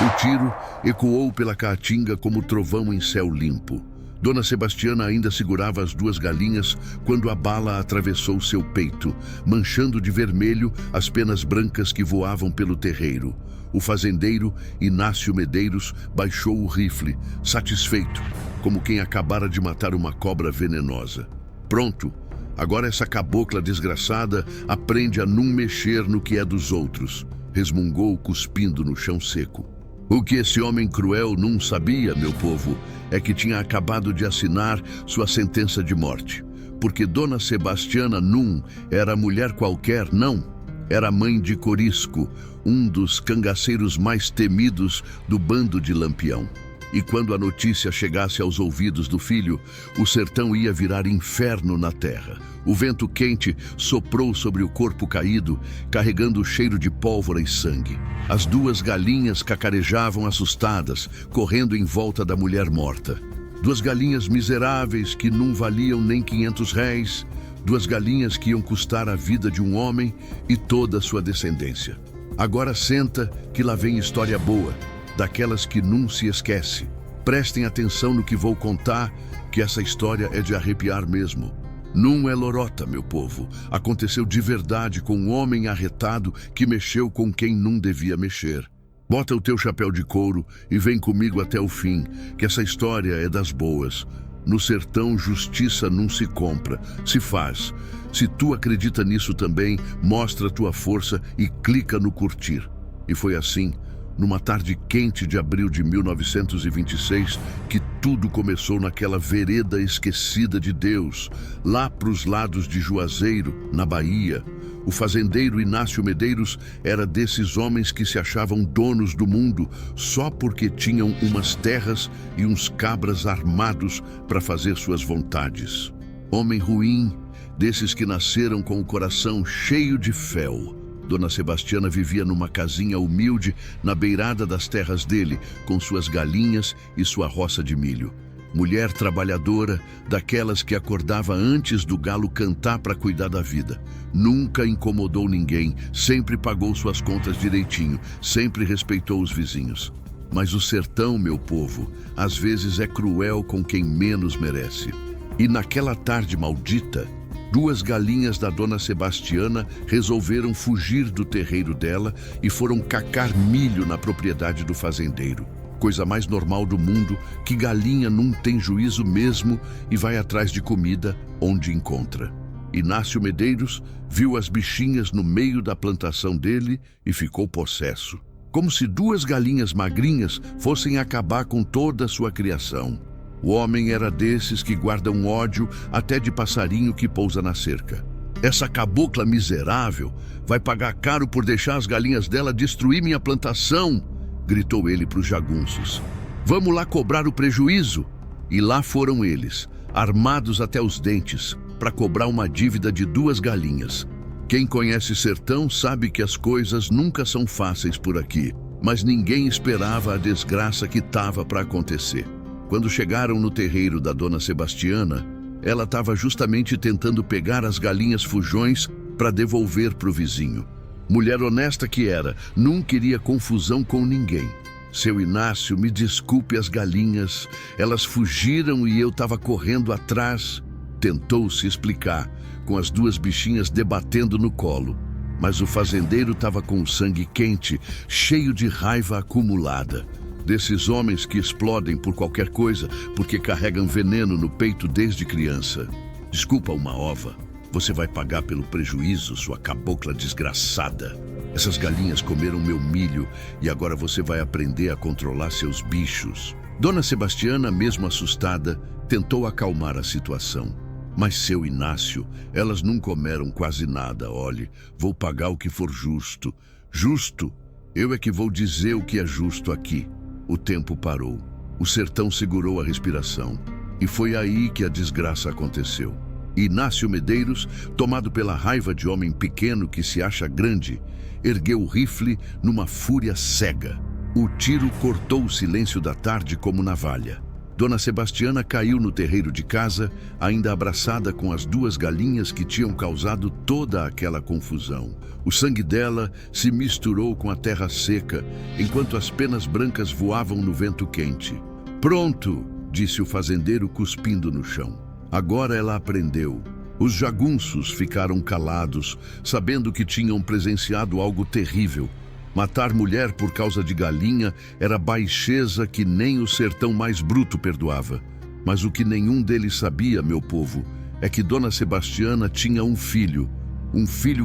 O tiro ecoou pela caatinga como trovão em céu limpo. Dona Sebastiana ainda segurava as duas galinhas quando a bala atravessou seu peito, manchando de vermelho as penas brancas que voavam pelo terreiro. O fazendeiro, Inácio Medeiros, baixou o rifle, satisfeito, como quem acabara de matar uma cobra venenosa. Pronto, agora essa cabocla desgraçada aprende a não mexer no que é dos outros, resmungou cuspindo no chão seco. O que esse homem cruel não sabia, meu povo, é que tinha acabado de assinar sua sentença de morte. Porque Dona Sebastiana não era mulher qualquer, não. Era mãe de Corisco, um dos cangaceiros mais temidos do bando de Lampião. E quando a notícia chegasse aos ouvidos do filho, o sertão ia virar inferno na terra. O vento quente soprou sobre o corpo caído, carregando o cheiro de pólvora e sangue. As duas galinhas cacarejavam assustadas, correndo em volta da mulher morta. Duas galinhas miseráveis que não valiam nem 500 réis, duas galinhas que iam custar a vida de um homem e toda a sua descendência. Agora senta que lá vem história boa, daquelas que não se esquece. Prestem atenção no que vou contar, que essa história é de arrepiar mesmo. Não é lorota, meu povo. Aconteceu de verdade com um homem arretado que mexeu com quem não devia mexer. Bota o teu chapéu de couro e vem comigo até o fim, que essa história é das boas. No sertão, justiça não se compra, se faz. Se tu acredita nisso também, mostra tua força e clica no curtir. E foi assim, numa tarde quente de abril de 1926, que tudo começou naquela vereda esquecida de Deus, lá pros lados de Juazeiro, na Bahia. O fazendeiro Inácio Medeiros era desses homens que se achavam donos do mundo só porque tinham umas terras e uns cabras armados para fazer suas vontades. Homem ruim, desses que nasceram com o coração cheio de fel. Dona Sebastiana vivia numa casinha humilde na beirada das terras dele, com suas galinhas e sua roça de milho. Mulher trabalhadora, daquelas que acordava antes do galo cantar para cuidar da vida. Nunca incomodou ninguém, sempre pagou suas contas direitinho, sempre respeitou os vizinhos. Mas o sertão, meu povo, às vezes é cruel com quem menos merece. E naquela tarde maldita, duas galinhas da Dona Sebastiana resolveram fugir do terreiro dela e foram cacar milho na propriedade do fazendeiro. Coisa mais normal do mundo, que galinha não tem juízo mesmo e vai atrás de comida onde encontra. Inácio Medeiros viu as bichinhas no meio da plantação dele e ficou possesso. Como se duas galinhas magrinhas fossem acabar com toda a sua criação. O homem era desses que guardam ódio até de passarinho que pousa na cerca. Essa cabocla miserável vai pagar caro por deixar as galinhas dela destruir minha plantação, gritou ele para os jagunços. Vamos lá cobrar o prejuízo. E lá foram eles, armados até os dentes, para cobrar uma dívida de duas galinhas. Quem conhece sertão sabe que as coisas nunca são fáceis por aqui, mas ninguém esperava a desgraça que estava para acontecer. Quando chegaram no terreiro da Dona Sebastiana, ela estava justamente tentando pegar as galinhas fujões para devolver para o vizinho. Mulher honesta que era, não queria confusão com ninguém. Seu Inácio, me desculpe as galinhas, elas fugiram e eu estava correndo atrás. Tentou se explicar, com as duas bichinhas debatendo no colo. Mas o fazendeiro estava com o sangue quente, cheio de raiva acumulada. Desses homens que explodem por qualquer coisa porque carregam veneno no peito desde criança. Desculpa uma ova, você vai pagar pelo prejuízo, sua cabocla desgraçada. Essas galinhas comeram meu milho e agora você vai aprender a controlar seus bichos. Dona Sebastiana, mesmo assustada, tentou acalmar a situação. Mas seu Inácio, elas não comeram quase nada, olhe, vou pagar o que for justo. Justo? Eu é que vou dizer o que é justo aqui. O tempo parou. O sertão segurou a respiração. E foi aí que a desgraça aconteceu. Inácio Medeiros, tomado pela raiva de homem pequeno que se acha grande, ergueu o rifle numa fúria cega. O tiro cortou o silêncio da tarde como navalha. Dona Sebastiana caiu no terreiro de casa, ainda abraçada com as duas galinhas que tinham causado toda aquela confusão. O sangue dela se misturou com a terra seca, enquanto as penas brancas voavam no vento quente. "Pronto!" disse o fazendeiro, cuspindo no chão. Agora ela aprendeu. Os jagunços ficaram calados, sabendo que tinham presenciado algo terrível. Matar mulher por causa de galinha era baixeza que nem o sertão mais bruto perdoava. Mas o que nenhum deles sabia, meu povo, é que Dona Sebastiana tinha um filho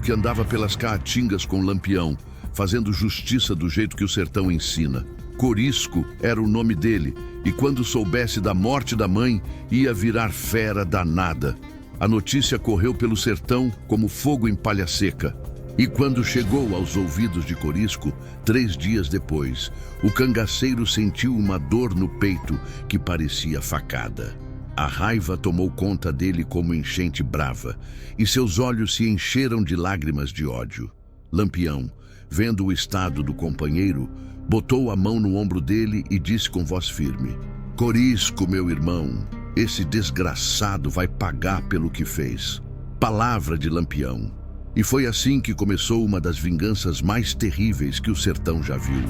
que andava pelas caatingas com Lampião, fazendo justiça do jeito que o sertão ensina. Corisco era o nome dele, e quando soubesse da morte da mãe, ia virar fera danada. A notícia correu pelo sertão como fogo em palha seca. E quando chegou aos ouvidos de Corisco, 3 dias depois, o cangaceiro sentiu uma dor no peito que parecia facada. A raiva tomou conta dele como enchente brava, e seus olhos se encheram de lágrimas de ódio. Lampião, vendo o estado do companheiro, botou a mão no ombro dele e disse com voz firme: "Corisco, meu irmão, esse desgraçado vai pagar pelo que fez." Palavra de Lampião. E foi assim que começou uma das vinganças mais terríveis que o sertão já viu.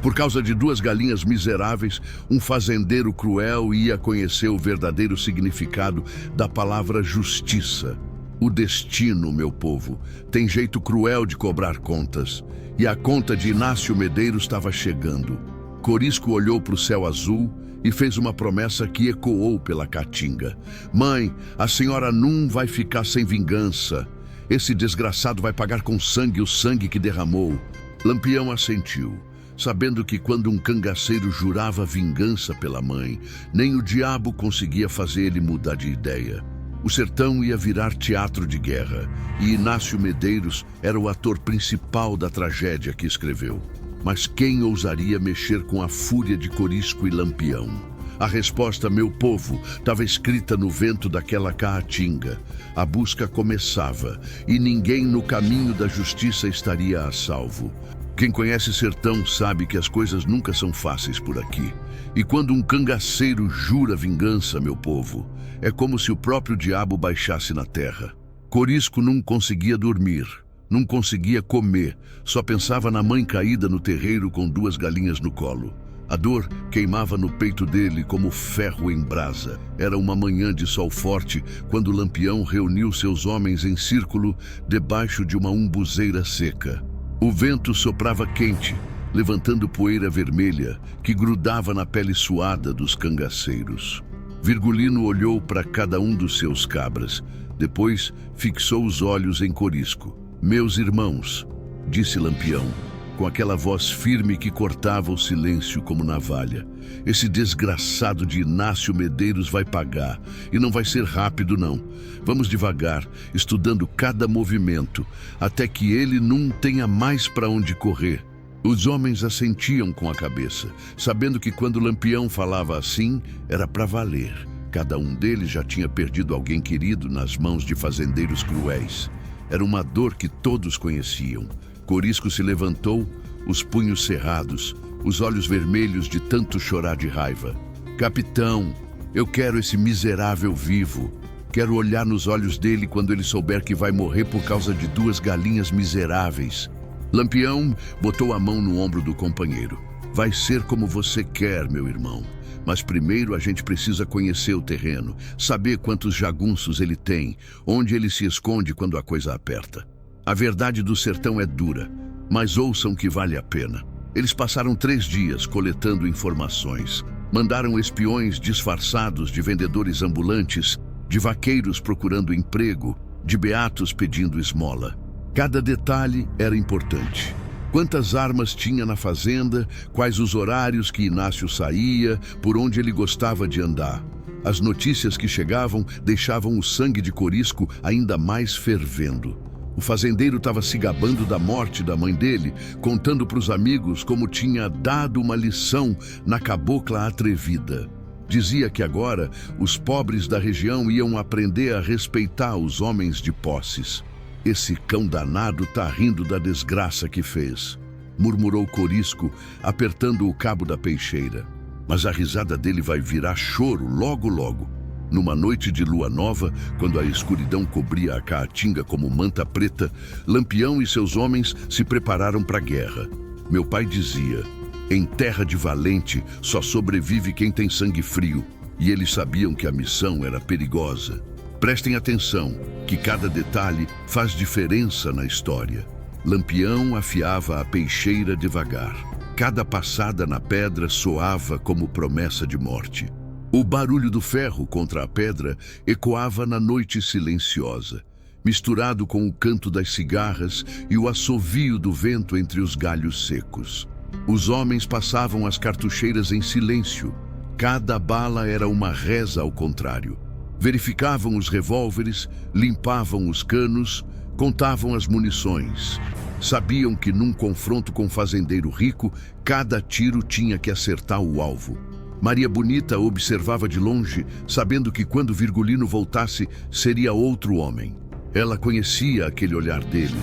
Por causa de 2 galinhas miseráveis, um fazendeiro cruel ia conhecer o verdadeiro significado da palavra justiça. O destino, meu povo, tem jeito cruel de cobrar contas. E a conta de Inácio Medeiros estava chegando. Corisco olhou para o céu azul e fez uma promessa que ecoou pela caatinga. "Mãe, a senhora não vai ficar sem vingança. Esse desgraçado vai pagar com sangue o sangue que derramou." Lampião assentiu, sabendo que quando um cangaceiro jurava vingança pela mãe, nem o diabo conseguia fazer ele mudar de ideia. O sertão ia virar teatro de guerra, e Inácio Medeiros era o ator principal da tragédia que escreveu. Mas quem ousaria mexer com a fúria de Corisco e Lampião? A resposta, meu povo, estava escrita no vento daquela caatinga. A busca começava, e ninguém no caminho da justiça estaria a salvo. Quem conhece sertão sabe que as coisas nunca são fáceis por aqui. E quando um cangaceiro jura vingança, meu povo, é como se o próprio diabo baixasse na terra. Corisco não conseguia dormir, não conseguia comer, só pensava na mãe caída no terreiro com 2 galinhas no colo. A dor queimava no peito dele como ferro em brasa. Era uma manhã de sol forte quando Lampião reuniu seus homens em círculo debaixo de uma umbuzeira seca. O vento soprava quente, levantando poeira vermelha que grudava na pele suada dos cangaceiros. Virgulino olhou para cada um dos seus cabras, depois fixou os olhos em Corisco. "Meus irmãos", disse Lampião, com aquela voz firme que cortava o silêncio como navalha, "esse desgraçado de Inácio Medeiros vai pagar, e não vai ser rápido não. Vamos devagar, estudando cada movimento, até que ele não tenha mais para onde correr." Os homens assentiam com a cabeça, sabendo que quando Lampião falava assim, era para valer. Cada um deles já tinha perdido alguém querido nas mãos de fazendeiros cruéis. Era uma dor que todos conheciam. Corisco se levantou, os punhos cerrados, os olhos vermelhos de tanto chorar de raiva. "Capitão, eu quero esse miserável vivo. Quero olhar nos olhos dele quando ele souber que vai morrer por causa de 2 galinhas miseráveis." Lampião botou a mão no ombro do companheiro. "Vai ser como você quer, meu irmão. Mas primeiro a gente precisa conhecer o terreno, saber quantos jagunços ele tem, onde ele se esconde quando a coisa aperta. A verdade do sertão é dura, mas ouçam que vale a pena." Eles passaram 3 dias coletando informações. Mandaram espiões disfarçados de vendedores ambulantes, de vaqueiros procurando emprego, de beatos pedindo esmola. Cada detalhe era importante. Quantas armas tinha na fazenda, quais os horários que Inácio saía, por onde ele gostava de andar. As notícias que chegavam deixavam o sangue de Corisco ainda mais fervendo. O fazendeiro estava se gabando da morte da mãe dele, contando para os amigos como tinha dado uma lição na cabocla atrevida. Dizia que agora os pobres da região iam aprender a respeitar os homens de posses. "Esse cão danado tá rindo da desgraça que fez", murmurou Corisco, apertando o cabo da peixeira. Mas a risada dele vai virar choro logo logo. Numa noite de lua nova, quando a escuridão cobria a Caatinga como manta preta, Lampião e seus homens se prepararam para a guerra. Meu pai dizia: em terra de valente só sobrevive quem tem sangue frio, e eles sabiam que a missão era perigosa. Prestem atenção, que cada detalhe faz diferença na história. Lampião afiava a peixeira devagar. Cada passada na pedra soava como promessa de morte. O barulho do ferro contra a pedra ecoava na noite silenciosa, misturado com o canto das cigarras e o assovio do vento entre os galhos secos. Os homens passavam as cartucheiras em silêncio. Cada bala era uma reza ao contrário. Verificavam os revólveres, limpavam os canos, contavam as munições. Sabiam que num confronto com um fazendeiro rico, cada tiro tinha que acertar o alvo. Maria Bonita observava de longe, sabendo que quando Virgulino voltasse, seria outro homem. Ela conhecia aquele olhar dele,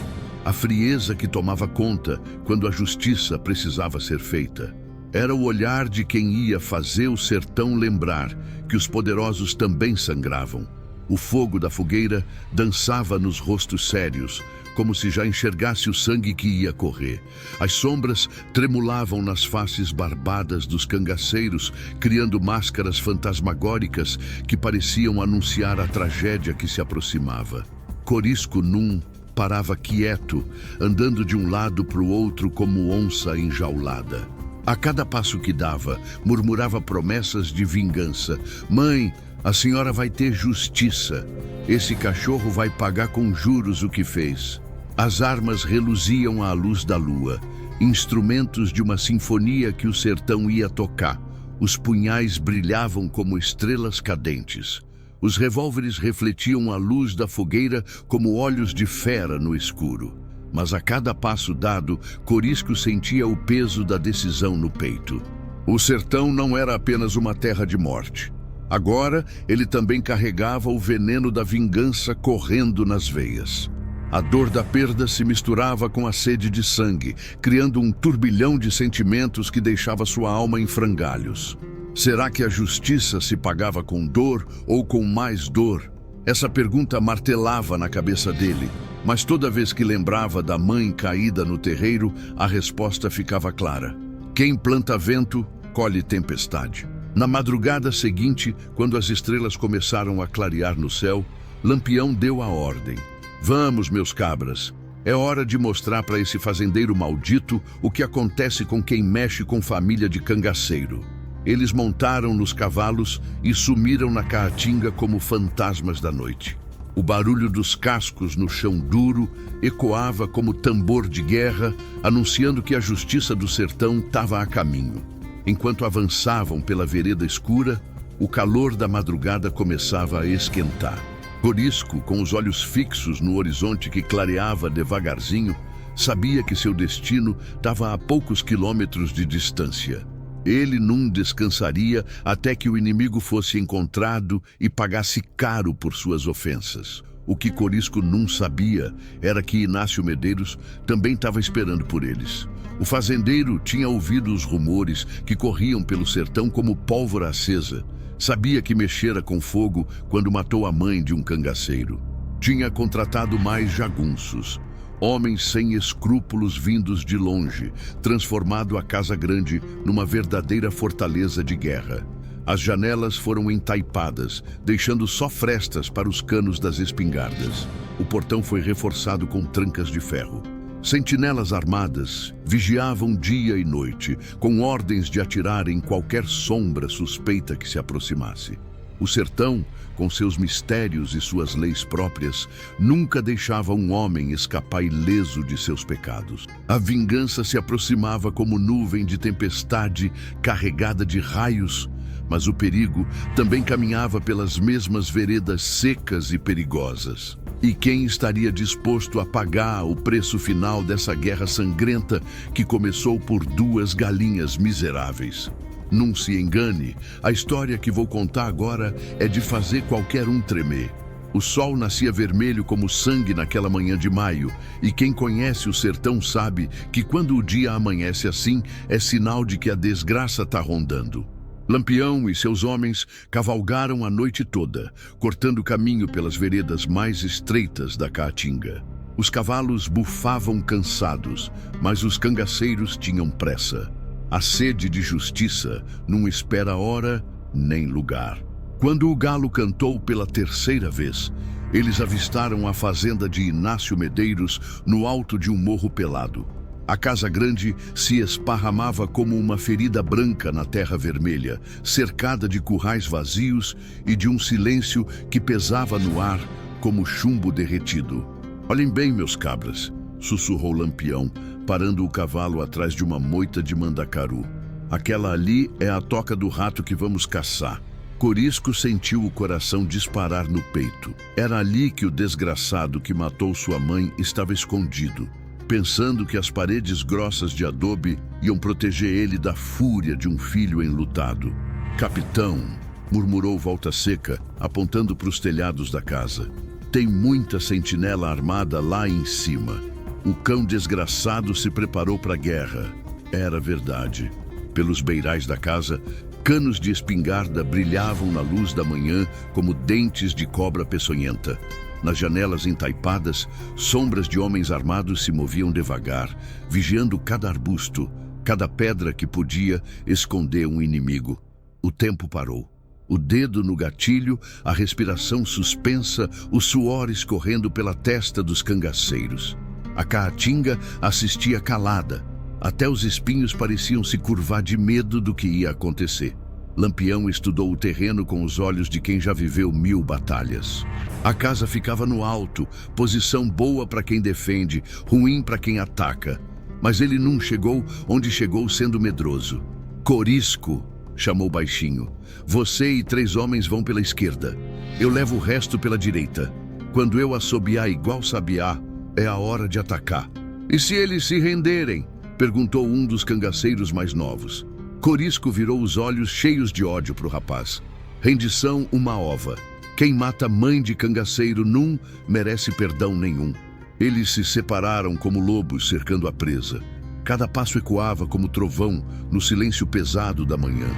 a frieza que tomava conta quando a justiça precisava ser feita. Era o olhar de quem ia fazer o sertão lembrar que os poderosos também sangravam. O fogo da fogueira dançava nos rostos sérios, como se já enxergasse o sangue que ia correr. As sombras tremulavam nas faces barbadas dos cangaceiros, criando máscaras fantasmagóricas que pareciam anunciar a tragédia que se aproximava. Corisco Num parava quieto, andando de um lado para o outro como onça enjaulada. A cada passo que dava, murmurava promessas de vingança. Mãe, a senhora vai ter justiça. Esse cachorro vai pagar com juros o que fez. As armas reluziam à luz da lua, instrumentos de uma sinfonia que o sertão ia tocar. Os punhais brilhavam como estrelas cadentes. Os revólveres refletiam a luz da fogueira como olhos de fera no escuro. Mas a cada passo dado, Corisco sentia o peso da decisão no peito. O sertão não era apenas uma terra de morte. Agora, ele também carregava o veneno da vingança correndo nas veias. A dor da perda se misturava com a sede de sangue, criando um turbilhão de sentimentos que deixava sua alma em frangalhos. Será que a justiça se pagava com dor ou com mais dor? Essa pergunta martelava na cabeça dele, mas toda vez que lembrava da mãe caída no terreiro, a resposta ficava clara. Quem planta vento, colhe tempestade. Na madrugada seguinte, quando as estrelas começaram a clarear no céu, Lampião deu a ordem. Vamos, meus cabras. É hora de mostrar para esse fazendeiro maldito o que acontece com quem mexe com família de cangaceiro. Eles montaram nos cavalos e sumiram na Caatinga como fantasmas da noite. O barulho dos cascos no chão duro ecoava como tambor de guerra, anunciando que a justiça do sertão estava a caminho. Enquanto avançavam pela vereda escura, o calor da madrugada começava a esquentar. Corisco, com os olhos fixos no horizonte que clareava devagarzinho, sabia que seu destino estava a poucos quilômetros de distância. Ele não descansaria até que o inimigo fosse encontrado e pagasse caro por suas ofensas. O que Corisco não sabia era que Inácio Medeiros também estava esperando por eles. O fazendeiro tinha ouvido os rumores que corriam pelo sertão como pólvora acesa. Sabia que mexera com fogo quando matou a mãe de um cangaceiro. Tinha contratado mais jagunços, homens sem escrúpulos vindos de longe, transformado a Casa Grande numa verdadeira fortaleza de guerra. As janelas foram entaipadas, deixando só frestas para os canos das espingardas. O portão foi reforçado com trancas de ferro. Sentinelas armadas vigiavam dia e noite, com ordens de atirar em qualquer sombra suspeita que se aproximasse. O sertão, com seus mistérios e suas leis próprias, nunca deixava um homem escapar ileso de seus pecados. A vingança se aproximava como nuvem de tempestade carregada de raios, mas o perigo também caminhava pelas mesmas veredas secas e perigosas. E quem estaria disposto a pagar o preço final dessa guerra sangrenta que começou por 2 galinhas miseráveis? Não se engane, a história que vou contar agora é de fazer qualquer um tremer. O sol nascia vermelho como sangue naquela manhã de maio, e quem conhece o sertão sabe que quando o dia amanhece assim, é sinal de que a desgraça está rondando. Lampião e seus homens cavalgaram a noite toda, cortando caminho pelas veredas mais estreitas da Caatinga. Os cavalos bufavam cansados, mas os cangaceiros tinham pressa. A sede de justiça não espera hora nem lugar. Quando o galo cantou pela terceira vez, eles avistaram a fazenda de Inácio Medeiros no alto de um morro pelado. A casa grande se esparramava como uma ferida branca na terra vermelha, cercada de currais vazios e de um silêncio que pesava no ar como chumbo derretido. "Olhem bem, meus cabras", sussurrou Lampião, parando o cavalo atrás de uma moita de mandacaru. "Aquela ali é a toca do rato que vamos caçar." Corisco sentiu o coração disparar no peito. Era ali que o desgraçado que matou sua mãe estava escondido, pensando que as paredes grossas de adobe iam proteger ele da fúria de um filho enlutado. "Capitão", murmurou Volta Seca, apontando para os telhados da casa. "Tem muita sentinela armada lá em cima. O cão desgraçado se preparou para a guerra." Era verdade. Pelos beirais da casa, canos de espingarda brilhavam na luz da manhã como dentes de cobra peçonhenta. Nas janelas entaipadas, sombras de homens armados se moviam devagar, vigiando cada arbusto, cada pedra que podia esconder um inimigo. O tempo parou. O dedo no gatilho, a respiração suspensa, o suor escorrendo pela testa dos cangaceiros. A Caatinga assistia calada. Até os espinhos pareciam se curvar de medo do que ia acontecer. Lampião estudou o terreno com os olhos de quem já viveu 1000 batalhas. A casa ficava no alto, posição boa para quem defende, ruim para quem ataca. Mas ele não chegou onde chegou sendo medroso. "Corisco", chamou baixinho. "Você e 3 homens vão pela esquerda. Eu levo o resto pela direita. Quando eu assobiar igual sabiá, é a hora de atacar." "E se eles se renderem?", perguntou um dos cangaceiros mais novos. Corisco virou os olhos cheios de ódio para o rapaz. "Rendição, uma ova. Quem mata mãe de cangaceiro não merece perdão nenhum." Eles se separaram como lobos cercando a presa. Cada passo ecoava como trovão no silêncio pesado da manhã.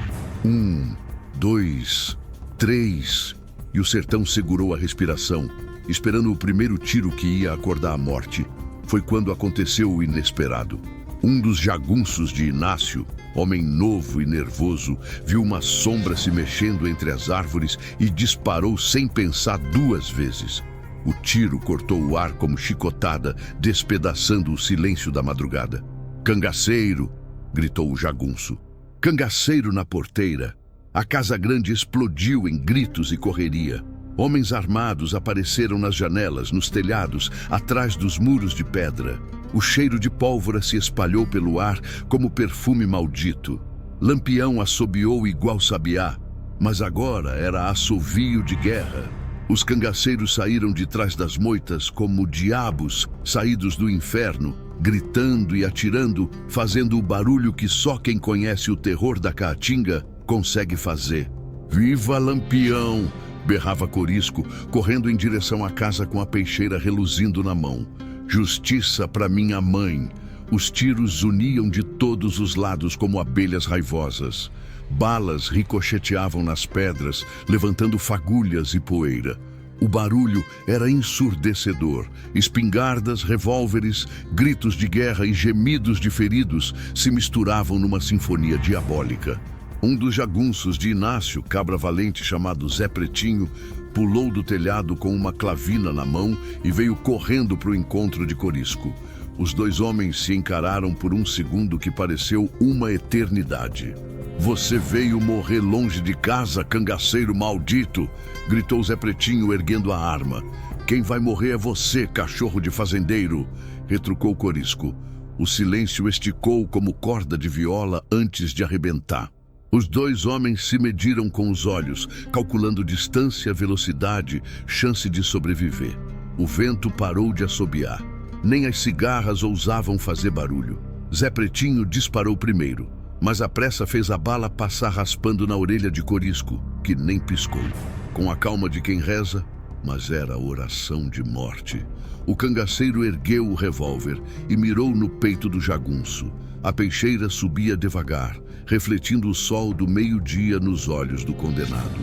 1, 2, 3... E o sertão segurou a respiração, esperando o primeiro tiro que ia acordar a morte. Foi quando aconteceu o inesperado. Um dos jagunços de Inácio, homem novo e nervoso, viu uma sombra se mexendo entre as árvores e disparou sem pensar 2 vezes. O tiro cortou o ar como chicotada, despedaçando o silêncio da madrugada. "Cangaceiro!", gritou o jagunço. "Cangaceiro na porteira!" A casa grande explodiu em gritos e correria. Homens armados apareceram nas janelas, nos telhados, atrás dos muros de pedra. O cheiro de pólvora se espalhou pelo ar como perfume maldito. Lampião assobiou igual sabiá, mas agora era assovio de guerra. Os cangaceiros saíram de trás das moitas como diabos saídos do inferno, gritando e atirando, fazendo o barulho que só quem conhece o terror da Caatinga consegue fazer. "Viva Lampião!", berrava Corisco, correndo em direção à casa com a peixeira reluzindo na mão. "Justiça para minha mãe!" Os tiros zuniam de todos os lados como abelhas raivosas. Balas ricocheteavam nas pedras, levantando fagulhas e poeira. O barulho era ensurdecedor. Espingardas, revólveres, gritos de guerra e gemidos de feridos se misturavam numa sinfonia diabólica. Um dos jagunços de Inácio, cabra valente chamado Zé Pretinho, pulou do telhado com uma clavina na mão e veio correndo para o encontro de Corisco. Os 2 homens se encararam por um segundo que pareceu uma eternidade. "Você veio morrer longe de casa, cangaceiro maldito!", gritou Zé Pretinho erguendo a arma. "Quem vai morrer é você, cachorro de fazendeiro!", retrucou Corisco. O silêncio esticou como corda de viola antes de arrebentar. Os 2 homens se mediram com os olhos, calculando distância, velocidade, chance de sobreviver. O vento parou de assobiar. Nem as cigarras ousavam fazer barulho. Zé Pretinho disparou primeiro, mas a pressa fez a bala passar raspando na orelha de Corisco, que nem piscou. Com a calma de quem reza, mas era oração de morte. O cangaceiro ergueu o revólver e mirou no peito do jagunço. A peixeira subia devagar, refletindo o sol do meio-dia nos olhos do condenado.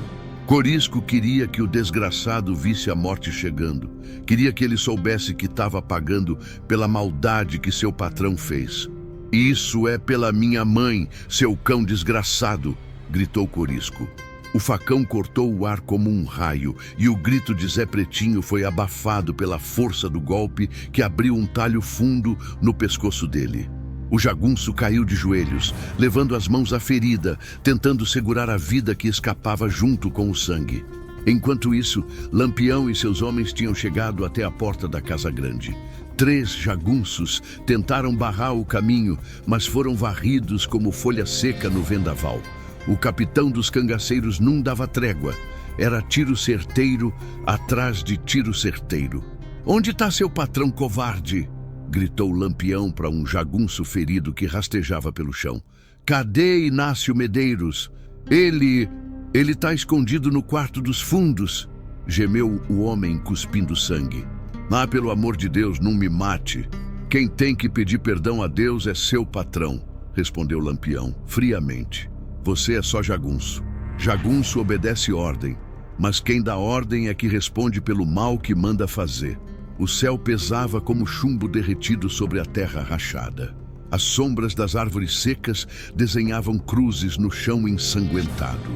Corisco queria que o desgraçado visse a morte chegando. Queria que ele soubesse que estava pagando pela maldade que seu patrão fez. "Isso é pela minha mãe, seu cão desgraçado!" gritou Corisco. O facão cortou o ar como um raio e o grito de Zé Pretinho foi abafado pela força do golpe que abriu um talho fundo no pescoço dele. O jagunço caiu de joelhos, levando as mãos à ferida, tentando segurar a vida que escapava junto com o sangue. Enquanto isso, Lampião e seus homens tinham chegado até a porta da casa grande. 3 jagunços tentaram barrar o caminho, mas foram varridos como folha seca no vendaval. O capitão dos cangaceiros não dava trégua. Era tiro certeiro atrás de tiro certeiro. "Onde está seu patrão covarde?" gritou Lampião para um jagunço ferido que rastejava pelo chão. "Cadê Inácio Medeiros? Ele está escondido no quarto dos fundos", gemeu o homem cuspindo sangue. "Ah, pelo amor de Deus, não me mate. Quem tem que pedir perdão a Deus é seu patrão", respondeu Lampião, friamente. "Você é só jagunço. Jagunço obedece ordem, mas quem dá ordem é que responde pelo mal que manda fazer." O céu pesava como chumbo derretido sobre a terra rachada. As sombras das árvores secas desenhavam cruzes no chão ensanguentado.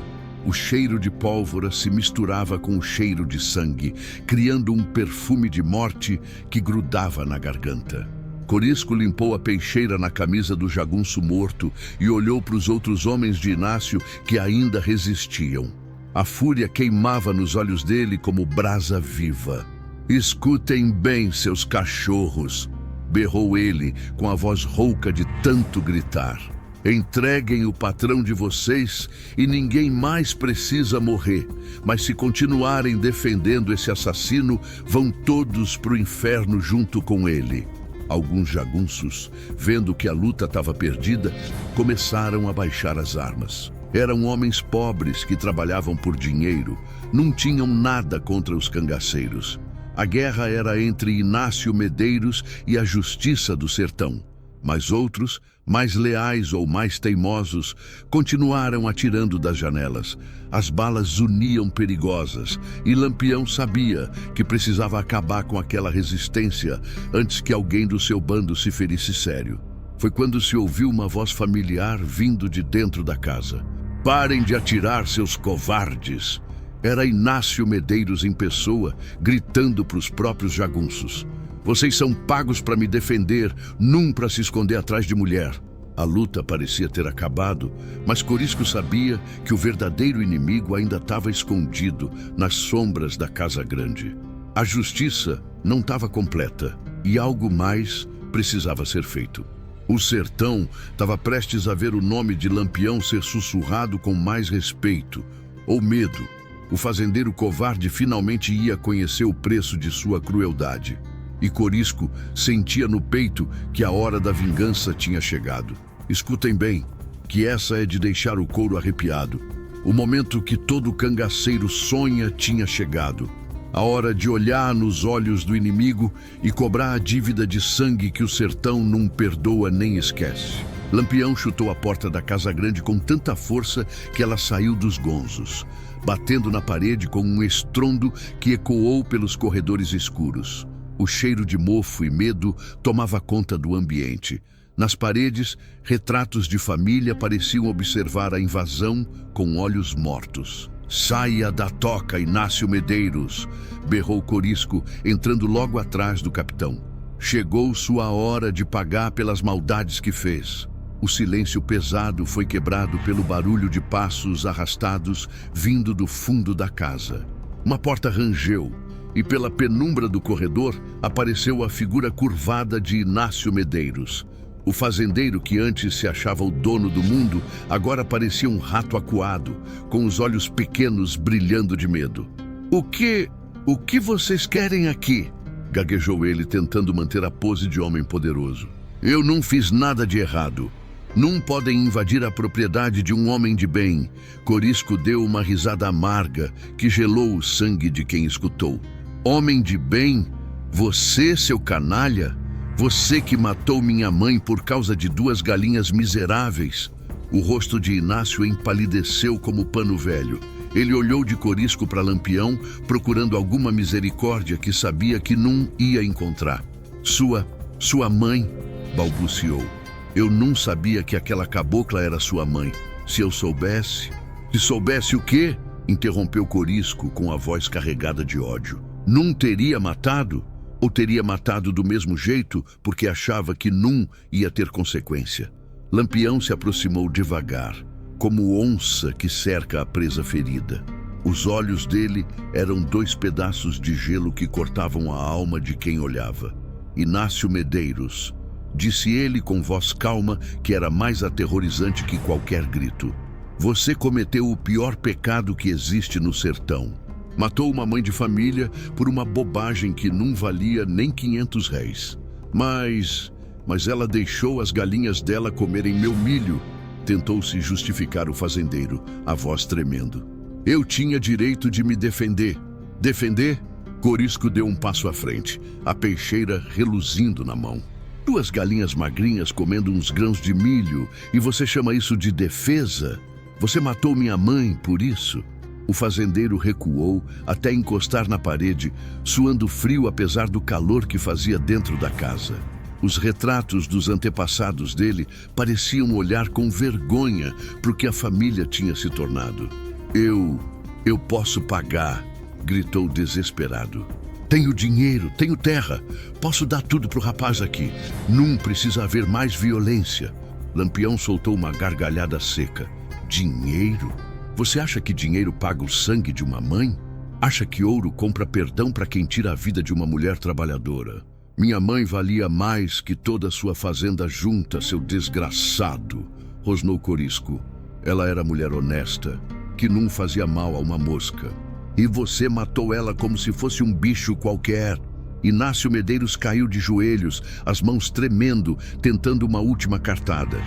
O cheiro de pólvora se misturava com o cheiro de sangue, criando um perfume de morte que grudava na garganta. Corisco limpou a peixeira na camisa do jagunço morto e olhou para os outros homens de Inácio que ainda resistiam. A fúria queimava nos olhos dele como brasa viva. "Escutem bem, seus cachorros", berrou ele com a voz rouca de tanto gritar. "Entreguem o patrão de vocês e ninguém mais precisa morrer. Mas se continuarem defendendo esse assassino, vão todos para o inferno junto com ele." Alguns jagunços, vendo que a luta estava perdida, começaram a baixar as armas. Eram homens pobres que trabalhavam por dinheiro, não tinham nada contra os cangaceiros. A guerra era entre Inácio Medeiros e a Justiça do Sertão. Mas outros, mais leais ou mais teimosos, continuaram atirando das janelas. As balas zuniam perigosas e Lampião sabia que precisava acabar com aquela resistência antes que alguém do seu bando se ferisse sério. Foi quando se ouviu uma voz familiar vindo de dentro da casa. "Parem de atirar, seus covardes!" Era Inácio Medeiros em pessoa, gritando para os próprios jagunços. "Vocês são pagos para me defender, não para se esconder atrás de mulher." A luta parecia ter acabado, mas Corisco sabia que o verdadeiro inimigo ainda estava escondido nas sombras da casa grande. A justiça não estava completa e algo mais precisava ser feito. O sertão estava prestes a ver o nome de Lampião ser sussurrado com mais respeito ou medo. O fazendeiro covarde finalmente ia conhecer o preço de sua crueldade. E Corisco sentia no peito que a hora da vingança tinha chegado. Escutem bem, que essa é de deixar o couro arrepiado. O momento que todo cangaceiro sonha tinha chegado. A hora de olhar nos olhos do inimigo e cobrar a dívida de sangue que o sertão não perdoa nem esquece. Lampião chutou a porta da casa grande com tanta força que ela saiu dos gonzos, batendo na parede com um estrondo que ecoou pelos corredores escuros. O cheiro de mofo e medo tomava conta do ambiente. Nas paredes, retratos de família pareciam observar a invasão com olhos mortos. "Saia da toca, Inácio Medeiros!" berrou Corisco, entrando logo atrás do capitão. "Chegou sua hora de pagar pelas maldades que fez." O silêncio pesado foi quebrado pelo barulho de passos arrastados vindo do fundo da casa. Uma porta rangeu e pela penumbra do corredor apareceu a figura curvada de Inácio Medeiros. O fazendeiro que antes se achava o dono do mundo agora parecia um rato acuado, com os olhos pequenos brilhando de medo. O que vocês querem aqui?" gaguejou ele, tentando manter a pose de homem poderoso. "Eu não fiz nada de errado. Não podem invadir a propriedade de um homem de bem." Corisco deu uma risada amarga que gelou o sangue de quem escutou. "Homem de bem? Você, seu canalha? Você que matou minha mãe por causa de 2 galinhas miseráveis?" O rosto de Inácio empalideceu como pano velho. Ele olhou de Corisco para Lampião, procurando alguma misericórdia que sabia que não ia encontrar. Sua mãe, balbuciou. Eu não sabia que aquela cabocla era sua mãe. Se eu soubesse... Se soubesse o quê? Interrompeu Corisco com a voz carregada de ódio. Não teria matado? Ou teria matado do mesmo jeito porque achava que não ia ter consequência? Lampião se aproximou devagar, como onça que cerca a presa ferida. Os olhos dele eram 2 pedaços de gelo que cortavam a alma de quem olhava. Inácio Medeiros, disse ele com voz calma que era mais aterrorizante que qualquer grito. Você cometeu o pior pecado que existe no sertão. Matou uma mãe de família por uma bobagem que não valia nem 500 réis. Mas ela deixou as galinhas dela comerem meu milho. Tentou se justificar o fazendeiro, a voz tremendo. Eu tinha direito de me defender. Defender? Corisco deu um passo à frente, a peixeira reluzindo na mão. 2 galinhas magrinhas comendo uns grãos de milho, e você chama isso de defesa? Você matou minha mãe por isso? O fazendeiro recuou até encostar na parede, suando frio apesar do calor que fazia dentro da casa. Os retratos dos antepassados dele pareciam olhar com vergonha para o que a família tinha se tornado. Eu posso pagar, gritou desesperado. Tenho dinheiro, tenho terra, posso dar tudo pro rapaz aqui. Não precisa haver mais violência. Lampião soltou uma gargalhada seca. Dinheiro? Você acha que dinheiro paga o sangue de uma mãe? Acha que ouro compra perdão para quem tira a vida de uma mulher trabalhadora? Minha mãe valia mais que toda a sua fazenda junta, seu desgraçado, rosnou Corisco. Ela era mulher honesta, que não fazia mal a uma mosca. E você matou ela como se fosse um bicho qualquer. Inácio Medeiros caiu de joelhos, as mãos tremendo, tentando uma última cartada.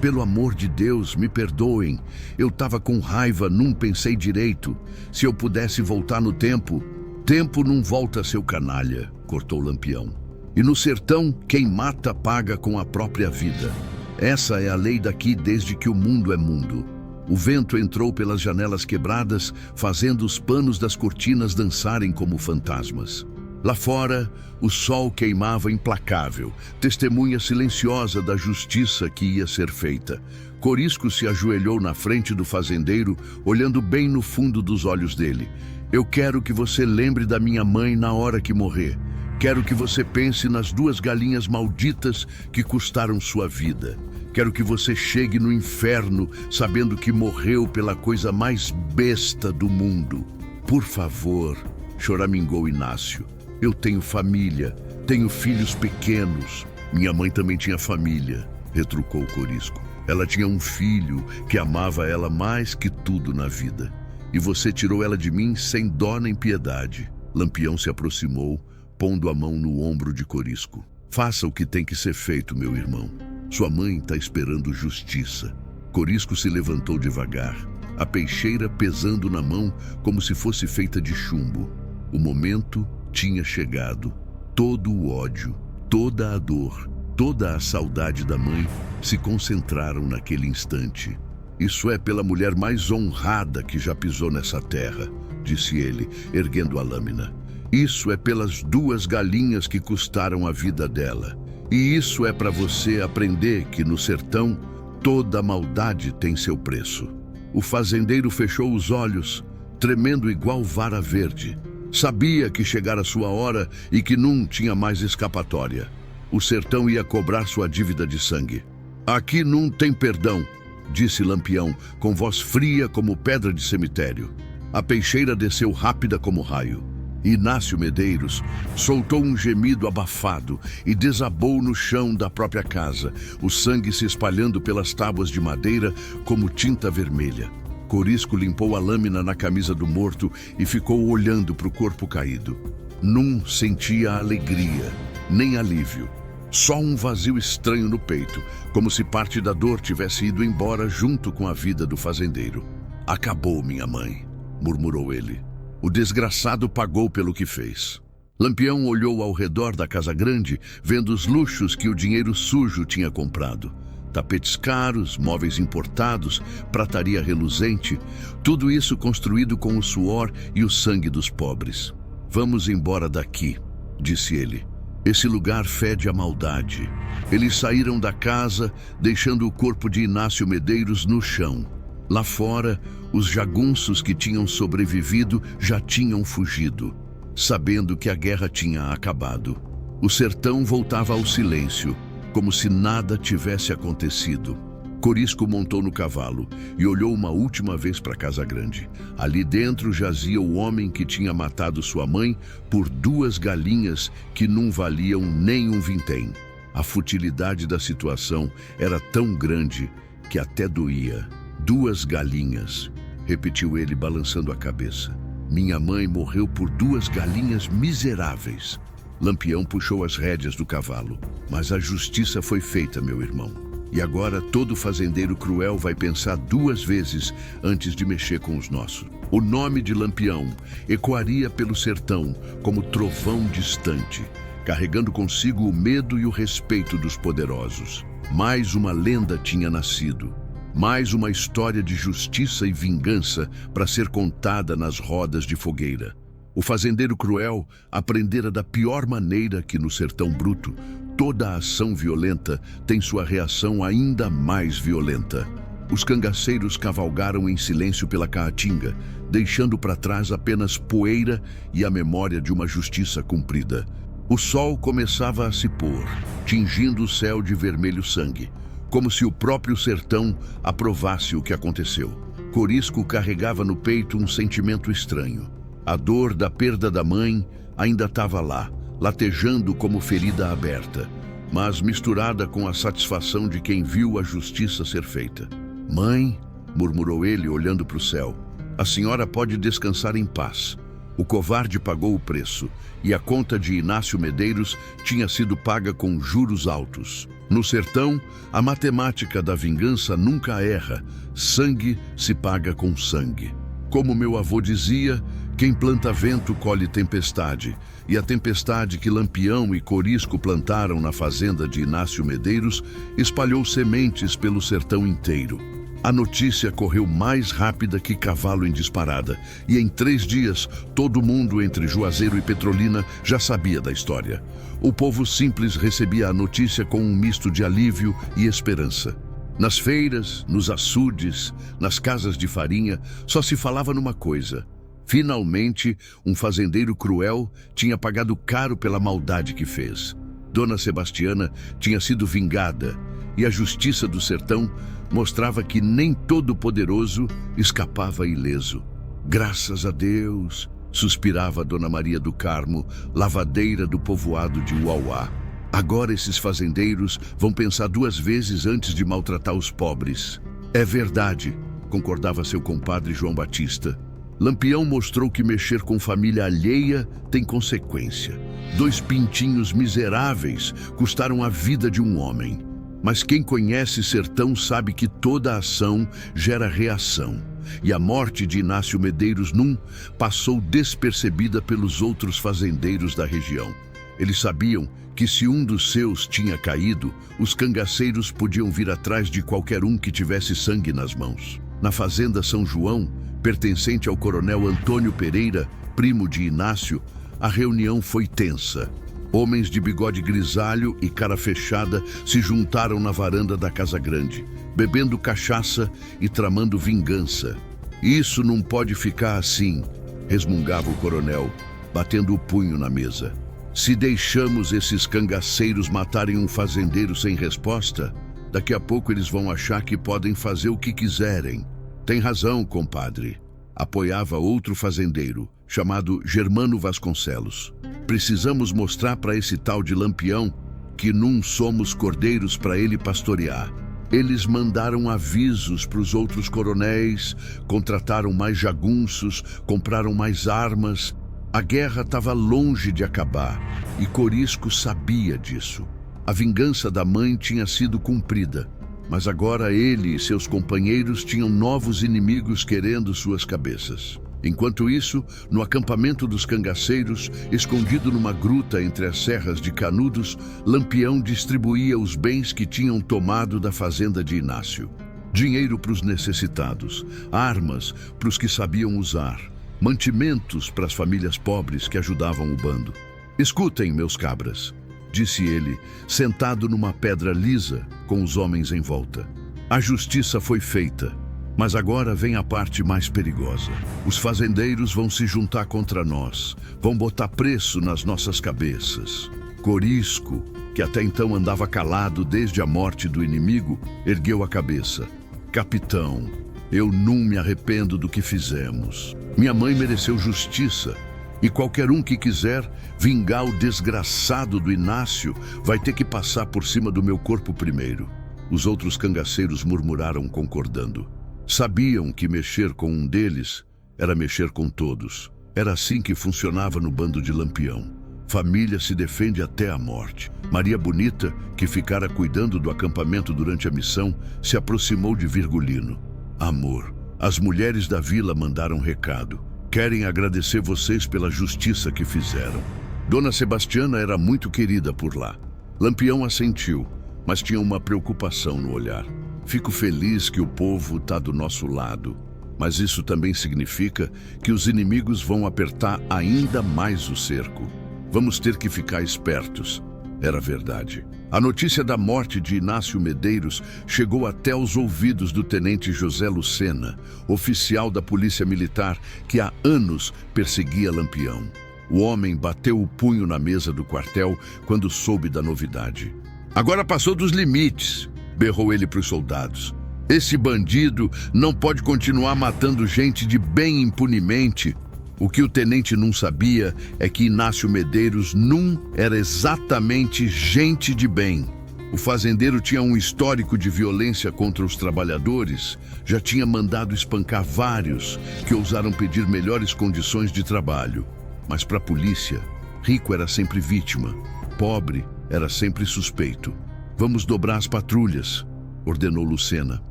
Pelo amor de Deus, me perdoem. Eu estava com raiva, não pensei direito. Se eu pudesse voltar no tempo... Tempo não volta, seu canalha, cortou Lampião. E no sertão, quem mata paga com a própria vida. Essa é a lei daqui desde que o mundo é mundo. O vento entrou pelas janelas quebradas, fazendo os panos das cortinas dançarem como fantasmas. Lá fora, o sol queimava implacável, testemunha silenciosa da justiça que ia ser feita. Corisco se ajoelhou na frente do fazendeiro, olhando bem no fundo dos olhos dele. Eu quero que você lembre da minha mãe na hora que morrer. Quero que você pense nas 2 galinhas malditas que custaram sua vida. Quero que você chegue no inferno sabendo que morreu pela coisa mais besta do mundo. Por favor, choramingou Inácio. Eu tenho família, tenho filhos pequenos. Minha mãe também tinha família, retrucou Corisco. Ela tinha um filho que amava ela mais que tudo na vida. E você tirou ela de mim sem dó nem piedade. Lampião se aproximou, pondo a mão no ombro de Corisco. Faça o que tem que ser feito, meu irmão. Sua mãe está esperando justiça. Corisco se levantou devagar, a peixeira pesando na mão como se fosse feita de chumbo. O momento tinha chegado. Todo o ódio, toda a dor, toda a saudade da mãe se concentraram naquele instante. Isso é pela mulher mais honrada que já pisou nessa terra, disse ele, erguendo a lâmina. Isso é pelas 2 galinhas que custaram a vida dela. E isso é para você aprender que no sertão toda maldade tem seu preço. O fazendeiro fechou os olhos, tremendo igual vara verde. Sabia que chegara sua hora e que não tinha mais escapatória. O sertão ia cobrar sua dívida de sangue. Aqui não tem perdão, disse Lampião, com voz fria como pedra de cemitério. A peixeira desceu rápida como raio. Inácio Medeiros soltou um gemido abafado e desabou no chão da própria casa, o sangue se espalhando pelas tábuas de madeira como tinta vermelha. Corisco limpou a lâmina na camisa do morto e ficou olhando para o corpo caído. Não sentia alegria, nem alívio. Só um vazio estranho no peito, como se parte da dor tivesse ido embora junto com a vida do fazendeiro. Acabou, minha mãe, murmurou ele. O desgraçado pagou pelo que fez. Lampião olhou ao redor da casa grande, vendo os luxos que o dinheiro sujo tinha comprado. Tapetes caros, móveis importados, prataria reluzente, tudo isso construído com o suor e o sangue dos pobres. "Vamos embora daqui", disse ele. "Esse lugar fede a maldade." Eles saíram da casa, deixando o corpo de Inácio Medeiros no chão. Lá fora, os jagunços que tinham sobrevivido já tinham fugido, sabendo que a guerra tinha acabado. O sertão voltava ao silêncio, como se nada tivesse acontecido. Corisco montou no cavalo e olhou uma última vez para a casa grande. Ali dentro jazia o homem que tinha matado sua mãe por 2 galinhas que não valiam nem um vintém. A futilidade da situação era tão grande que até doía. 2 galinhas, repetiu ele balançando a cabeça. Minha mãe morreu por 2 galinhas miseráveis. Lampião puxou as rédeas do cavalo. Mas a justiça foi feita, meu irmão. E agora todo fazendeiro cruel vai pensar 2 vezes antes de mexer com os nossos. O nome de Lampião ecoaria pelo sertão como trovão distante, carregando consigo o medo e o respeito dos poderosos. Mais uma lenda tinha nascido. Mais uma história de justiça e vingança para ser contada nas rodas de fogueira. O fazendeiro cruel aprendera da pior maneira que no sertão bruto, toda ação violenta tem sua reação ainda mais violenta. Os cangaceiros cavalgaram em silêncio pela caatinga, deixando para trás apenas poeira e a memória de uma justiça cumprida. O sol começava a se pôr, tingindo o céu de vermelho sangue, como se o próprio sertão aprovasse o que aconteceu. Corisco carregava no peito um sentimento estranho. A dor da perda da mãe ainda estava lá, latejando como ferida aberta, mas misturada com a satisfação de quem viu a justiça ser feita. "Mãe", murmurou ele olhando para o céu, "a senhora pode descansar em paz. O covarde pagou o preço, e a conta de Inácio Medeiros tinha sido paga com juros altos. No sertão, a matemática da vingança nunca erra. Sangue se paga com sangue. Como meu avô dizia, quem planta vento colhe tempestade, e a tempestade que Lampião e Corisco plantaram na fazenda de Inácio Medeiros espalhou sementes pelo sertão inteiro. A notícia correu mais rápida que cavalo em disparada, e em 3 dias, todo mundo entre Juazeiro e Petrolina já sabia da história. O povo simples recebia a notícia com um misto de alívio e esperança. Nas feiras, nos açudes, nas casas de farinha, só se falava numa coisa. Finalmente, um fazendeiro cruel tinha pagado caro pela maldade que fez. Dona Sebastiana tinha sido vingada, e a justiça do sertão mostrava que nem todo poderoso escapava ileso. "Graças a Deus", suspirava Dona Maria do Carmo, lavadeira do povoado de Uauá. "Agora esses fazendeiros vão pensar 2 vezes antes de maltratar os pobres." "É verdade", concordava seu compadre João Batista. Lampião mostrou que mexer com família alheia tem consequência. 2 pintinhos miseráveis custaram a vida de um homem. Mas quem conhece sertão sabe que toda ação gera reação. E a morte de Inácio Medeiros Num passou despercebida pelos outros fazendeiros da região. Eles sabiam que se um dos seus tinha caído, os cangaceiros podiam vir atrás de qualquer um que tivesse sangue nas mãos. Na fazenda São João, pertencente ao coronel Antônio Pereira, primo de Inácio, a reunião foi tensa. Homens de bigode grisalho e cara fechada se juntaram na varanda da casa grande, bebendo cachaça e tramando vingança. "Isso não pode ficar assim", resmungava o coronel, batendo o punho na mesa. "Se deixamos esses cangaceiros matarem um fazendeiro sem resposta, daqui a pouco eles vão achar que podem fazer o que quiserem." "Tem razão, compadre", apoiava outro fazendeiro, chamado Germano Vasconcelos. "Precisamos mostrar para esse tal de Lampião que não somos cordeiros para ele pastorear." Eles mandaram avisos para os outros coronéis, contrataram mais jagunços, compraram mais armas. A guerra estava longe de acabar, e Corisco sabia disso. A vingança da mãe tinha sido cumprida, mas agora ele e seus companheiros tinham novos inimigos querendo suas cabeças. Enquanto isso, no acampamento dos cangaceiros, escondido numa gruta entre as serras de Canudos, Lampião distribuía os bens que tinham tomado da fazenda de Inácio. Dinheiro para os necessitados, armas para os que sabiam usar, mantimentos para as famílias pobres que ajudavam o bando. "Escutem, meus cabras", disse ele, sentado numa pedra lisa, com os homens em volta. "A justiça foi feita. Mas agora vem a parte mais perigosa. Os fazendeiros vão se juntar contra nós, vão botar preço nas nossas cabeças." Corisco, que até então andava calado desde a morte do inimigo, ergueu a cabeça. "Capitão, eu não me arrependo do que fizemos. Minha mãe mereceu justiça, e qualquer um que quiser vingar o desgraçado do Inácio vai ter que passar por cima do meu corpo primeiro." Os outros cangaceiros murmuraram concordando. Sabiam que mexer com um deles era mexer com todos. Era assim que funcionava no bando de Lampião. Família se defende até a morte. Maria Bonita, que ficara cuidando do acampamento durante a missão, se aproximou de Virgulino. "Amor, as mulheres da vila mandaram recado. Querem agradecer vocês pela justiça que fizeram." Dona Sebastiana era muito querida por lá. Lampião assentiu, mas tinha uma preocupação no olhar. "Fico feliz que o povo está do nosso lado, mas isso também significa que os inimigos vão apertar ainda mais o cerco. Vamos ter que ficar espertos." Era verdade. A notícia da morte de Inácio Medeiros chegou até os ouvidos do tenente José Lucena, oficial da Polícia Militar que há anos perseguia Lampião. O homem bateu o punho na mesa do quartel quando soube da novidade. "Agora passou dos limites", berrou ele para os soldados. "Esse bandido não pode continuar matando gente de bem impunemente." O que o tenente não sabia é que Inácio Medeiros não era exatamente gente de bem. O fazendeiro tinha um histórico de violência contra os trabalhadores, já tinha mandado espancar vários que ousaram pedir melhores condições de trabalho. Mas para a polícia, rico era sempre vítima, pobre era sempre suspeito. "Vamos dobrar as patrulhas", ordenou Lucena.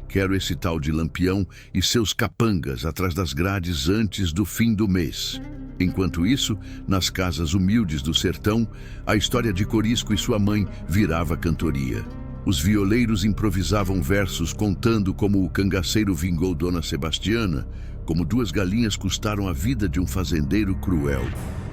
"Quero esse tal de Lampião e seus capangas atrás das grades antes do fim do mês." Enquanto isso, nas casas humildes do sertão, a história de Corisco e sua mãe virava cantoria. Os violeiros improvisavam versos contando como o cangaceiro vingou Dona Sebastiana, como 2 galinhas custaram a vida de um fazendeiro cruel.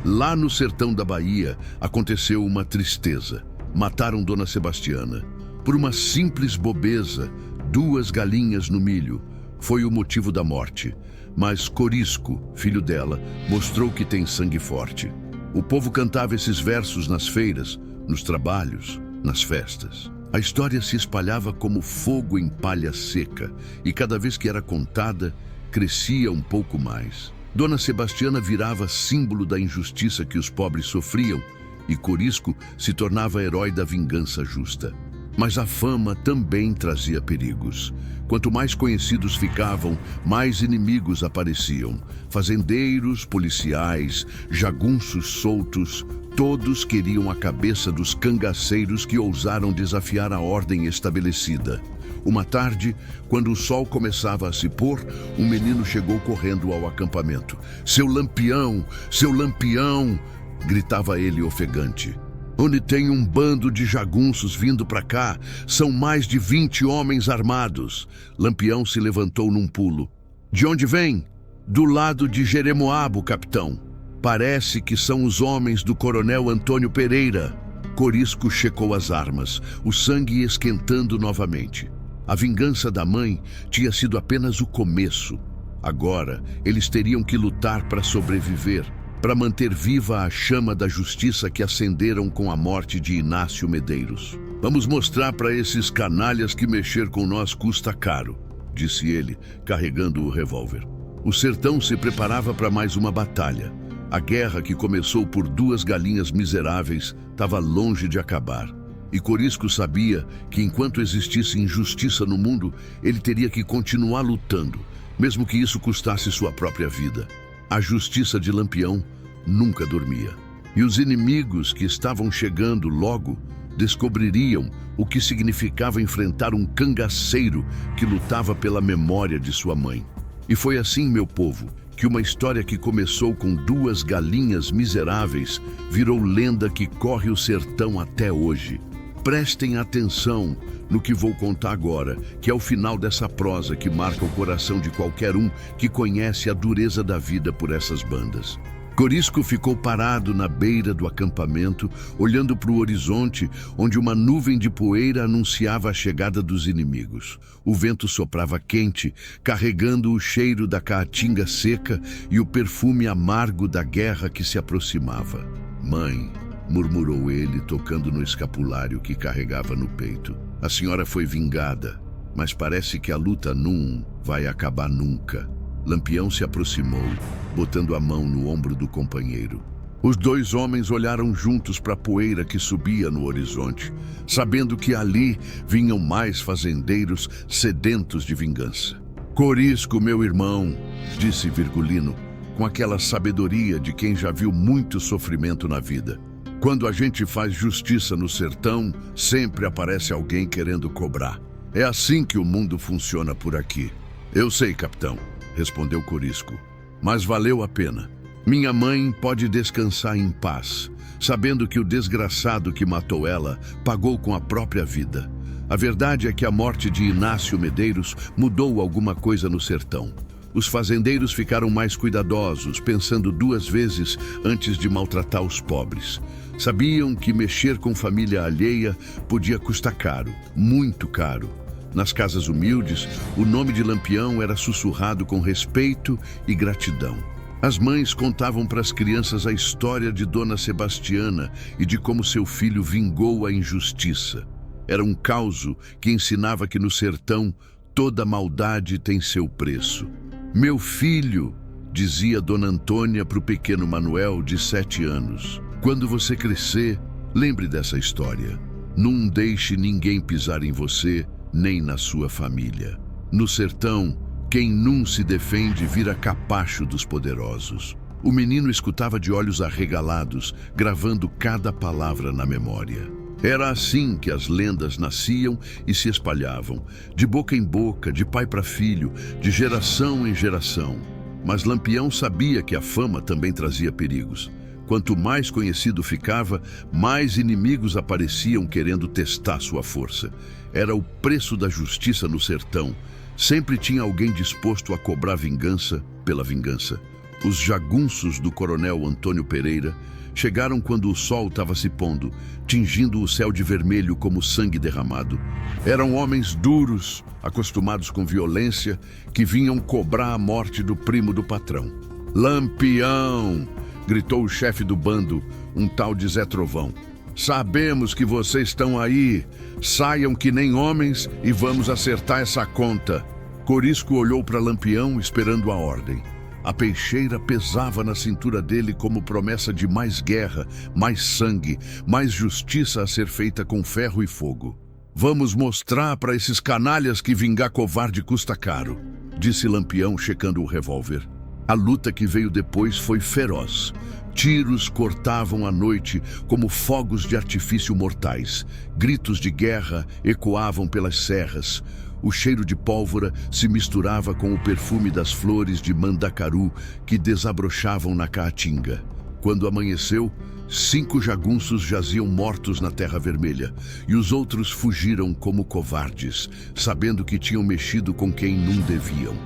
Lá no sertão da Bahia, aconteceu uma tristeza. Mataram Dona Sebastiana. Por uma simples bobeza, 2 galinhas no milho. Foi o motivo da morte. Mas Corisco, filho dela, mostrou que tem sangue forte. O povo cantava esses versos nas feiras, nos trabalhos, nas festas. A história se espalhava como fogo em palha seca, e cada vez que era contada, crescia um pouco mais. Dona Sebastiana virava símbolo da injustiça que os pobres sofriam, e Corisco se tornava herói da vingança justa. Mas a fama também trazia perigos. Quanto mais conhecidos ficavam, mais inimigos apareciam. Fazendeiros, policiais, jagunços soltos, todos queriam a cabeça dos cangaceiros que ousaram desafiar a ordem estabelecida. Uma tarde, quando o sol começava a se pôr, um menino chegou correndo ao acampamento. Seu Lampião! Seu Lampião!" gritava ele ofegante. "Onde tem um bando de jagunços vindo para cá, são mais de 20 homens armados." Lampião se levantou num pulo. "De onde vem?" "Do lado de Jeremoabo, capitão. Parece que são os homens do coronel Antônio Pereira." Corisco checou as armas, o sangue esquentando novamente. A vingança da mãe tinha sido apenas o começo. Agora, eles teriam que lutar para sobreviver, para manter viva a chama da justiça que acenderam com a morte de Inácio Medeiros. "Vamos mostrar para esses canalhas que mexer com nós custa caro", disse ele, carregando o revólver. O sertão se preparava para mais uma batalha. A guerra, que começou por 2 galinhas miseráveis, estava longe de acabar. E Corisco sabia que enquanto existisse injustiça no mundo, ele teria que continuar lutando, mesmo que isso custasse sua própria vida. A justiça de Lampião nunca dormia. E os inimigos que estavam chegando logo descobririam o que significava enfrentar um cangaceiro que lutava pela memória de sua mãe. E foi assim, meu povo, que uma história que começou com duas galinhas miseráveis virou lenda que corre o sertão até hoje. Prestem atenção no que vou contar agora, que é o final dessa prosa que marca o coração de qualquer um que conhece a dureza da vida por essas bandas. Corisco ficou parado na beira do acampamento, olhando para o horizonte, onde uma nuvem de poeira anunciava a chegada dos inimigos. O vento soprava quente, carregando o cheiro da caatinga seca e o perfume amargo da guerra que se aproximava. "Mãe", murmurou ele, tocando no escapulário que carregava no peito. "A senhora foi vingada, mas parece que a luta não vai acabar nunca." Lampião se aproximou, botando a mão no ombro do companheiro. Os dois homens olharam juntos para a poeira que subia no horizonte, sabendo que ali vinham mais fazendeiros sedentos de vingança. "Corisco, meu irmão", disse Virgulino, com aquela sabedoria de quem já viu muito sofrimento na vida. "Quando a gente faz justiça no sertão, sempre aparece alguém querendo cobrar. É assim que o mundo funciona por aqui." "Eu sei, capitão", respondeu Corisco, "mas valeu a pena. Minha mãe pode descansar em paz, sabendo que o desgraçado que matou ela pagou com a própria vida. A verdade é que a morte de Inácio Medeiros mudou alguma coisa no sertão. Os fazendeiros ficaram mais cuidadosos, pensando duas vezes antes de maltratar os pobres. Sabiam que mexer com família alheia podia custar caro, muito caro. Nas casas humildes, o nome de Lampião era sussurrado com respeito e gratidão. As mães contavam para as crianças a história de Dona Sebastiana e de como seu filho vingou a injustiça. Era um causo que ensinava que no sertão toda maldade tem seu preço. "Meu filho", dizia Dona Antônia para o pequeno Manuel, de 7 anos, "quando você crescer, lembre dessa história. Não deixe ninguém pisar em você, nem na sua família. No sertão, quem não se defende vira capacho dos poderosos." O menino escutava de olhos arregalados, gravando cada palavra na memória. Era assim que as lendas nasciam e se espalhavam, de boca em boca, de pai para filho, de geração em geração. Mas Lampião sabia que a fama também trazia perigos. Quanto mais conhecido ficava, mais inimigos apareciam querendo testar sua força. Era o preço da justiça no sertão. Sempre tinha alguém disposto a cobrar vingança pela vingança. Os jagunços do coronel Antônio Pereira chegaram quando o sol estava se pondo, tingindo o céu de vermelho como sangue derramado. Eram homens duros, acostumados com violência, que vinham cobrar a morte do primo do patrão. "Lampião!", gritou o chefe do bando, um tal de Zé Trovão. "Sabemos que vocês estão aí. Saiam que nem homens e vamos acertar essa conta." Corisco olhou para Lampião esperando a ordem. A peixeira pesava na cintura dele como promessa de mais guerra, mais sangue, mais justiça a ser feita com ferro e fogo. "Vamos mostrar para esses canalhas que vingar covarde custa caro", disse Lampião, checando o revólver. A luta que veio depois foi feroz. Tiros cortavam a noite como fogos de artifício mortais. Gritos de guerra ecoavam pelas serras. O cheiro de pólvora se misturava com o perfume das flores de mandacaru que desabrochavam na caatinga. Quando amanheceu, 5 jagunços jaziam mortos na terra vermelha, e os outros fugiram como covardes, sabendo que tinham mexido com quem não deviam.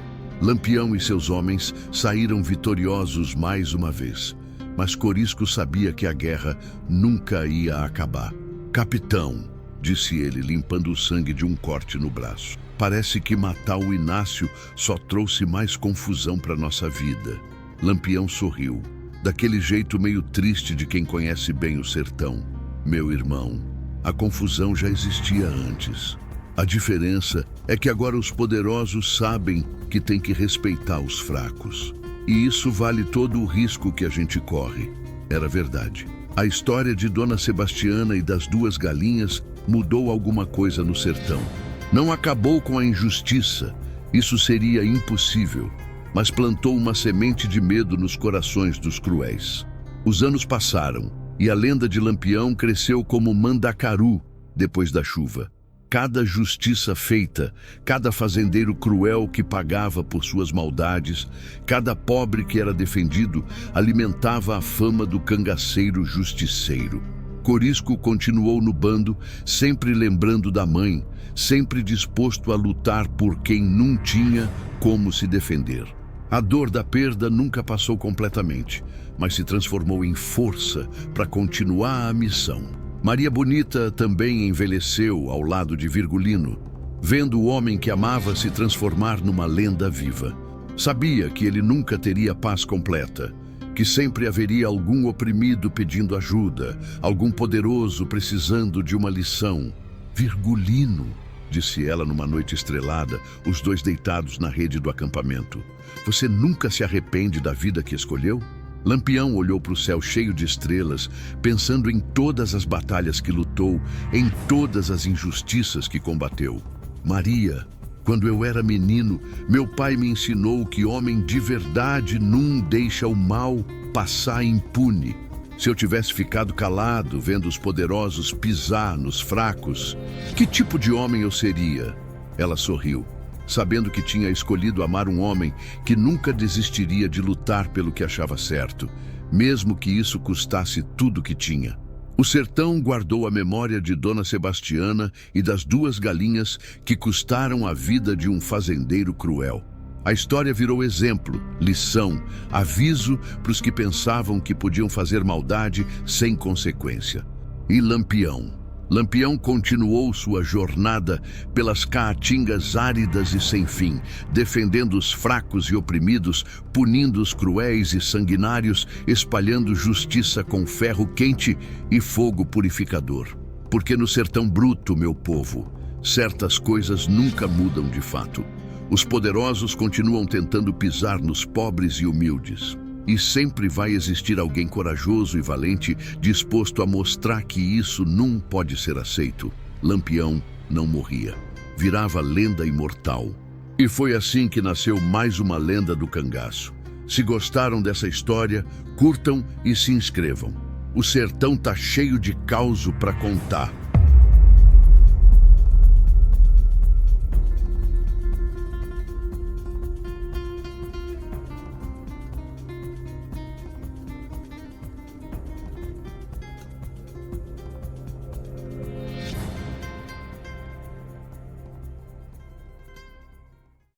Lampião e seus homens saíram vitoriosos mais uma vez, mas Corisco sabia que a guerra nunca ia acabar. "Capitão", disse ele, limpando o sangue de um corte no braço, "parece que matar o Inácio só trouxe mais confusão para nossa vida." Lampião sorriu, daquele jeito meio triste de quem conhece bem o sertão. "Meu irmão, a confusão já existia antes. A diferença é que agora os poderosos sabem que tem que respeitar os fracos. E isso vale todo o risco que a gente corre." Era verdade. A história de Dona Sebastiana e das 2 galinhas mudou alguma coisa no sertão. Não acabou com a injustiça, isso seria impossível, mas plantou uma semente de medo nos corações dos cruéis. Os anos passaram e a lenda de Lampião cresceu como mandacaru depois da chuva. Cada justiça feita, cada fazendeiro cruel que pagava por suas maldades, cada pobre que era defendido, alimentava a fama do cangaceiro justiceiro. Corisco continuou no bando, sempre lembrando da mãe, sempre disposto a lutar por quem não tinha como se defender. A dor da perda nunca passou completamente, mas se transformou em força para continuar a missão. Maria Bonita também envelheceu ao lado de Virgulino, vendo o homem que amava se transformar numa lenda viva. Sabia que ele nunca teria paz completa, que sempre haveria algum oprimido pedindo ajuda, algum poderoso precisando de uma lição. Virgulino, disse ela numa noite estrelada, os dois deitados na rede do acampamento. Você nunca se arrepende da vida que escolheu? Lampião olhou para o céu cheio de estrelas, pensando em todas as batalhas que lutou, em todas as injustiças que combateu. Maria, quando eu era menino, meu pai me ensinou que homem de verdade não deixa o mal passar impune. Se eu tivesse ficado calado, vendo os poderosos pisar nos fracos, que tipo de homem eu seria? Ela sorriu, sabendo que tinha escolhido amar um homem que nunca desistiria de lutar pelo que achava certo, mesmo que isso custasse tudo que tinha. O sertão guardou a memória de Dona Sebastiana e das duas galinhas que custaram a vida de um fazendeiro cruel. A história virou exemplo, lição, aviso para os que pensavam que podiam fazer maldade sem consequência. E Lampião continuou sua jornada pelas caatingas áridas e sem fim, defendendo os fracos e oprimidos, punindo os cruéis e sanguinários, espalhando justiça com ferro quente e fogo purificador. Porque no sertão bruto, meu povo, certas coisas nunca mudam de fato. Os poderosos continuam tentando pisar nos pobres e humildes. E sempre vai existir alguém corajoso e valente disposto a mostrar que isso não pode ser aceito. Lampião não morria. Virava lenda imortal. E foi assim que nasceu mais uma lenda do cangaço. Se gostaram dessa história, curtam e se inscrevam. O sertão tá cheio de causo para contar.